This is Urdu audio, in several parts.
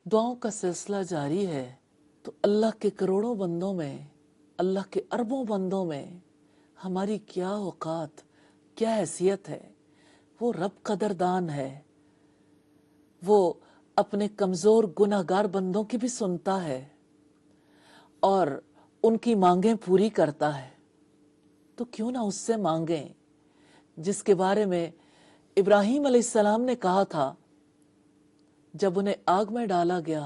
دعاؤں کا سلسلہ جاری ہے تو اللہ کے کروڑوں بندوں میں، اللہ کے اربوں بندوں میں ہماری کیا اوقات، کیا حیثیت ہے۔ وہ رب قدردان ہے، وہ اپنے کمزور گناہگار بندوں کی بھی سنتا ہے اور ان کی مانگیں پوری کرتا ہے۔ تو کیوں نہ اس سے مانگیں جس کے بارے میں ابراہیم علیہ السلام نے کہا تھا جب انہیں آگ میں ڈالا گیا،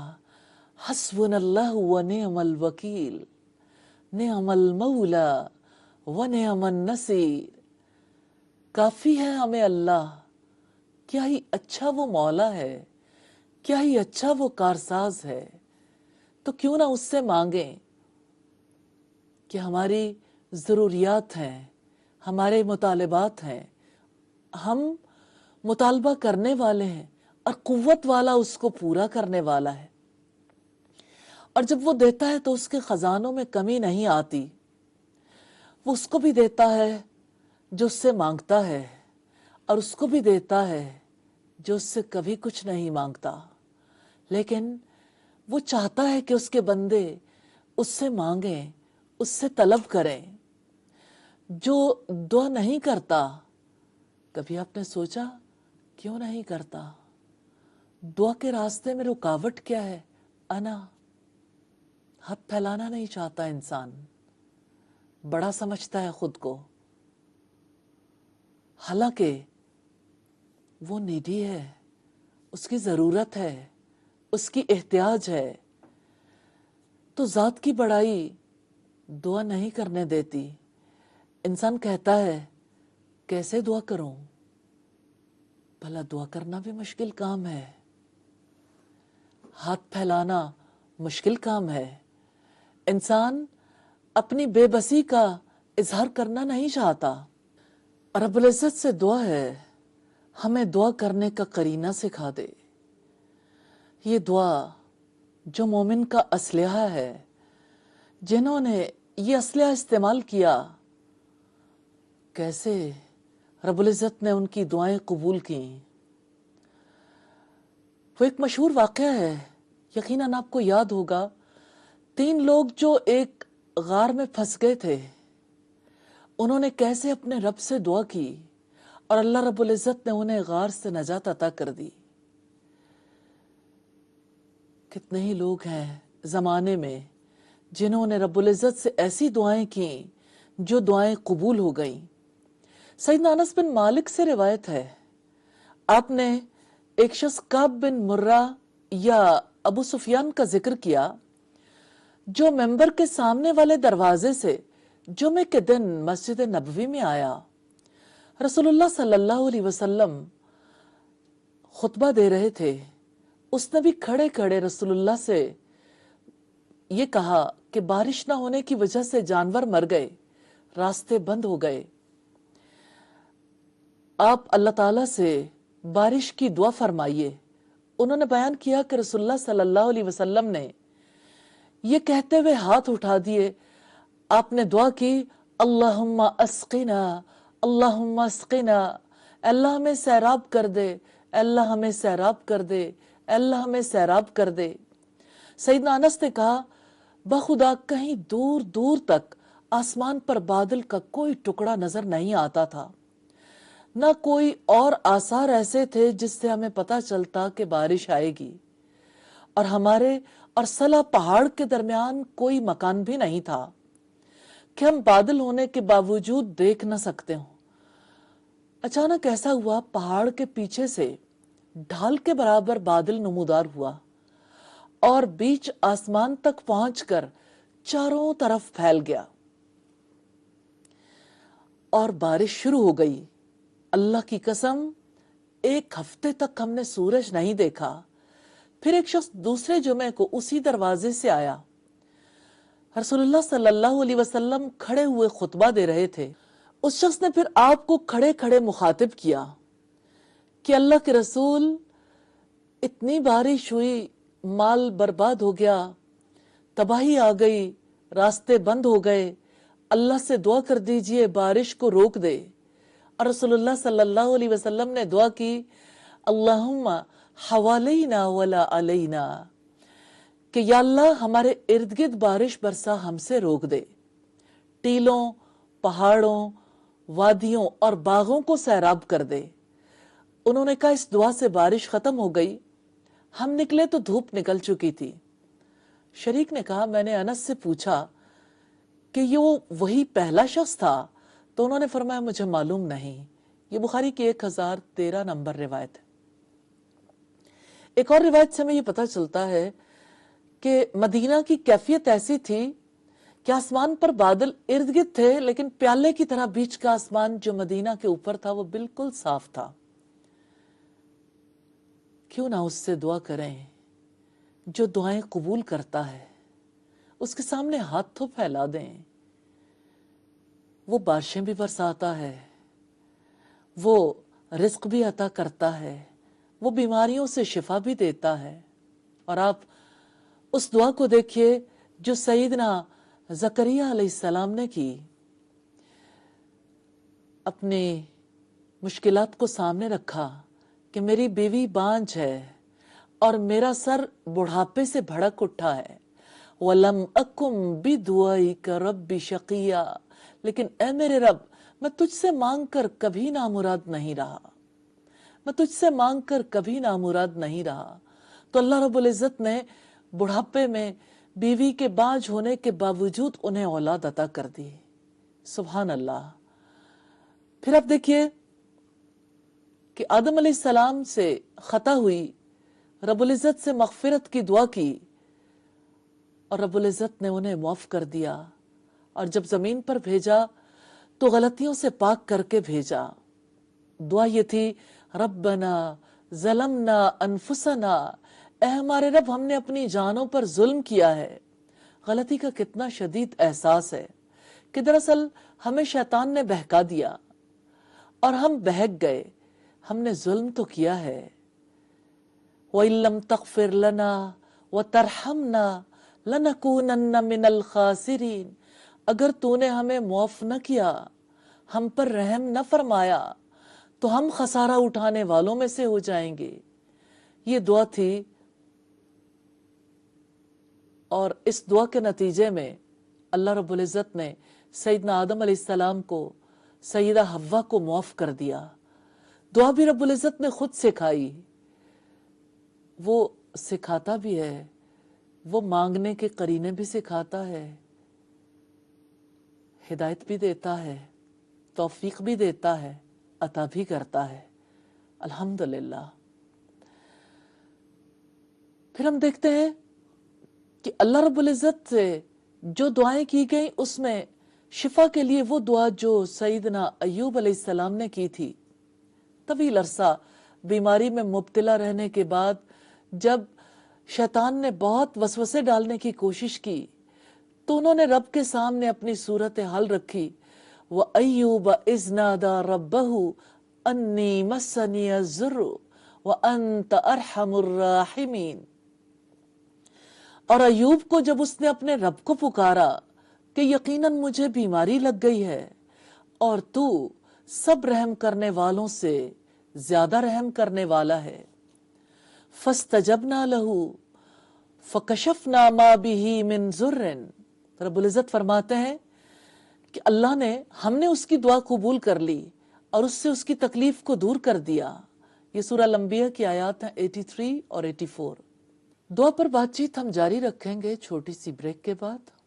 حسبنا اللہ ونعم الوکیل، نعم المولا ونعم النصیر۔ کافی ہے ہمیں اللہ، کیا ہی اچھا وہ مولا ہے، کیا ہی اچھا وہ کارساز ہے۔ تو کیوں نہ اس سے مانگیں کہ ہماری ضروریات ہیں، ہمارے مطالبات ہیں، ہم مطالبہ کرنے والے ہیں اور قوت والا اس کو پورا کرنے والا ہے، اور جب وہ دیتا ہے تو اس کے خزانوں میں کمی نہیں آتی۔ وہ اس کو بھی دیتا ہے جو اس سے مانگتا ہے، اور اس کو بھی دیتا ہے جو اس سے کبھی کچھ نہیں مانگتا، لیکن وہ چاہتا ہے کہ اس کے بندے اس سے مانگیں، اس سے طلب کریں۔ جو دعا نہیں کرتا، کبھی آپ نے سوچا کیوں نہیں کرتا؟ دعا کے راستے میں رکاوٹ کیا ہے؟ انا، ہاتھ پھیلانا نہیں چاہتا انسان، بڑا سمجھتا ہے خود کو، حالانکہ وہ نیڈی ہے، اس کی ضرورت ہے، اس کی احتیاج ہے۔ تو ذات کی بڑائی دعا نہیں کرنے دیتی۔ انسان کہتا ہے کیسے دعا کروں؟ بھلا دعا کرنا بھی مشکل کام ہے، ہاتھ پھیلانا مشکل کام ہے۔ انسان اپنی بے بسی کا اظہار کرنا نہیں چاہتا۔ رب العزت سے دعا ہے ہمیں دعا کرنے کا قرینہ سکھا دے۔ یہ دعا جو مومن کا اسلحہ ہے، جنہوں نے یہ اسلحہ استعمال کیا، کیسے رب العزت نے ان کی دعائیں قبول کیں۔ وہ ایک مشہور واقعہ ہے، یقیناً آپ کو یاد ہوگا، 3 لوگ جو ایک غار میں پھنس گئے تھے، انہوں نے کیسے اپنے رب سے دعا کی اور اللہ رب العزت نے انہیں غار سے نجات عطا کر دی۔ کتنے ہی لوگ ہیں زمانے میں جنہوں نے رب العزت سے ایسی دعائیں کیں جو دعائیں قبول ہو گئیں۔ سیدنا انس بن مالک سے روایت ہے، آپ نے ایک شخص کعب بن مرہ یا ابو سفیان کا ذکر کیا جو ممبر کے سامنے والے دروازے سے جمعے کے دن مسجد نبوی میں آیا۔ رسول اللہ صلی اللہ علیہ وسلم خطبہ دے رہے تھے، اس نے بھی کھڑے کھڑے رسول اللہ سے یہ کہا کہ بارش نہ ہونے کی وجہ سے جانور مر گئے، راستے بند ہو گئے، آپ اللہ تعالیٰ سے بارش کی دعا فرمائیے۔ انہوں نے بیان کیا کہ رسول اللہ صلی اللہ علیہ وسلم نے یہ کہتے ہوئے ہاتھ اٹھا دیے، آپ نے دعا کی، اللہم اسقنا، اللہم اسقنا، اللہ ہمیں سیراب کر دے، اللہ ہمیں سیراب کر دے، اللہ ہمیں سیراب کر دے۔ سیدنا انس نے کہا بخدا کہیں دور دور تک آسمان پر بادل کا کوئی ٹکڑا نظر نہیں آتا تھا، نہ کوئی اور آثار ایسے تھے جس سے ہمیں پتہ چلتا کہ بارش آئے گی، اور ہمارے اور صلا پہاڑ کے درمیان کوئی مکان بھی نہیں تھا کہ ہم بادل ہونے کے باوجود دیکھ نہ سکتے ہوں۔ اچانک ایسا ہوا، پہاڑ کے پیچھے سے ڈھال کے برابر بادل نمودار ہوا اور بیچ آسمان تک پہنچ کر چاروں طرف پھیل گیا اور بارش شروع ہو گئی۔ اللہ کی قسم 1 ہفتے تک ہم نے سورج نہیں دیکھا۔ پھر ایک شخص دوسرے جمعے کو اسی دروازے سے آیا، رسول اللہ صلی اللہ علیہ وسلم کھڑے ہوئے خطبہ دے رہے تھے۔ اس شخص نے پھر آپ کو کھڑے کھڑے مخاطب کیا کہ اللہ کے رسول، اتنی بارش ہوئی، مال برباد ہو گیا، تباہی آ گئی، راستے بند ہو گئے، اللہ سے دعا کر دیجئے بارش کو روک دے۔ اور رسول اللہ صلی اللہ علیہ وسلم نے دعا کی، اللہم حوالینا ولا علینا، کہ یا اللہ ہمارے ارد گرد بارش برسا ہم سے روک دے، ٹیلوں، پہاڑوں، وادیوں اور باغوں کو سیراب کر دے۔ انہوں نے کہا اس دعا سے بارش ختم ہو گئی، ہم نکلے تو دھوپ نکل چکی تھی۔ شریک نے کہا میں نے انس سے پوچھا کہ یہ وہی پہلا شخص تھا؟ تو انہوں نے فرمایا مجھے معلوم نہیں۔ یہ بخاری کی 1013 نمبر روایت ہے۔ ایک اور روایت سے ہمیں یہ پتہ چلتا ہے کہ مدینہ کی کیفیت ایسی تھی کہ آسمان پر بادل ارد گرد تھے، لیکن پیالے کی طرح بیچ کا آسمان جو مدینہ کے اوپر تھا وہ بالکل صاف تھا۔ کیوں نہ اس سے دعا کریں جو دعائیں قبول کرتا ہے، اس کے سامنے ہاتھ تو پھیلا دیں۔ وہ بارشیں بھی برساتا ہے، وہ رزق بھی عطا کرتا ہے، وہ بیماریوں سے شفا بھی دیتا ہے۔ اور آپ اس دعا کو دیکھیے جو سیدنا زکریا علیہ السلام نے کی، اپنی مشکلات کو سامنے رکھا کہ میری بیوی بانجھ ہے اور میرا سر بڑھاپے سے بھڑک اٹھا ہے، وَلَمْ أَكُمْ بِدُعَائِكَ رَبِّ شَقِيًّا، لیکن اے میرے رب میں تجھ سے مانگ کر کبھی نامراد نہیں رہا، میں تجھ سے مانگ کر کبھی نامراد نہیں رہا۔ تو اللہ رب العزت نے بڑھاپے میں بیوی کے بانجھ ہونے کے باوجود انہیں اولاد عطا کر دی۔ سبحان اللہ۔ پھر آپ دیکھیے کہ آدم علیہ السلام سے خطا ہوئی، رب العزت سے مغفرت کی دعا کی اور رب العزت نے انہیں معاف کر دیا، اور جب زمین پر بھیجا تو غلطیوں سے پاک کر کے بھیجا۔ دعا یہ تھی ربنا ظلمنا انفسنا، اے ہمارے رب ہم نے اپنی جانوں پر ظلم کیا ہے۔ غلطی کا کتنا شدید احساس ہے کہ دراصل ہمیں شیطان نے بہکا دیا اور ہم بہک گئے، ہم نے ظلم تو کیا ہے۔ وَإِن لَّمْ تَغْفِرْ لَنَا وَتَرْحَمْنَا لَنَكُونَنَّ مِنَ الْخَاسِرِينَ، اگر تو نے ہمیں معاف نہ کیا، ہم پر رحم نہ فرمایا تو ہم خسارہ اٹھانے والوں میں سے ہو جائیں گے۔ یہ دعا تھی، اور اس دعا کے نتیجے میں اللہ رب العزت نے سیدنا آدم علیہ السلام کو، سیدہ حوا کو معاف کر دیا۔ دعا بھی رب العزت نے خود سکھائی، وہ سکھاتا بھی ہے، وہ مانگنے کے قرینے بھی سکھاتا ہے، ہدایت بھی دیتا ہے، توفیق بھی دیتا ہے، عطا بھی کرتا ہے۔ الحمدللہ۔ پھر ہم دیکھتے ہیں کہ اللہ رب العزت سے جو دعائیں کی گئیں اس میں شفا کے لیے وہ دعا جو سیدنا ایوب علیہ السلام نے کی تھی۔ طویل عرصہ بیماری میں مبتلا رہنے کے بعد جب شیطان نے بہت وسوسے ڈالنے کی کوشش کی تو انہوں نے رب کے سامنے اپنی صورت حال رکھی، وَأَيُّوبَ إِذْ نَادَى رَبَّهُ أَنِّي مَسَّنِيَ الضُّرُّ وَأَنْتَ أَرْحَمُ الرَّاحِمِينَ۔ اور ایوب کو جب اس نے اپنے رب کو پکارا کہ یقیناً مجھے بیماری لگ گئی ہے اور تو سب رحم کرنے والوں سے زیادہ رحم کرنے والا ہے، فَاسْتَجَبْنَا لَهُ فَكَشَفْنَا مَا بِهِ مِنْ ضُرٍّ۔ رب العزت فرماتے ہیں کہ اللہ نے، ہم نے اس کی دعا قبول کر لی اور اس سے اس کی تکلیف کو دور کر دیا۔ یہ سورہ الانبیاء کی آیات ہیں 83 اور 84۔ دعا پر بات چیت ہم جاری رکھیں گے چھوٹی سی بریک کے بعد۔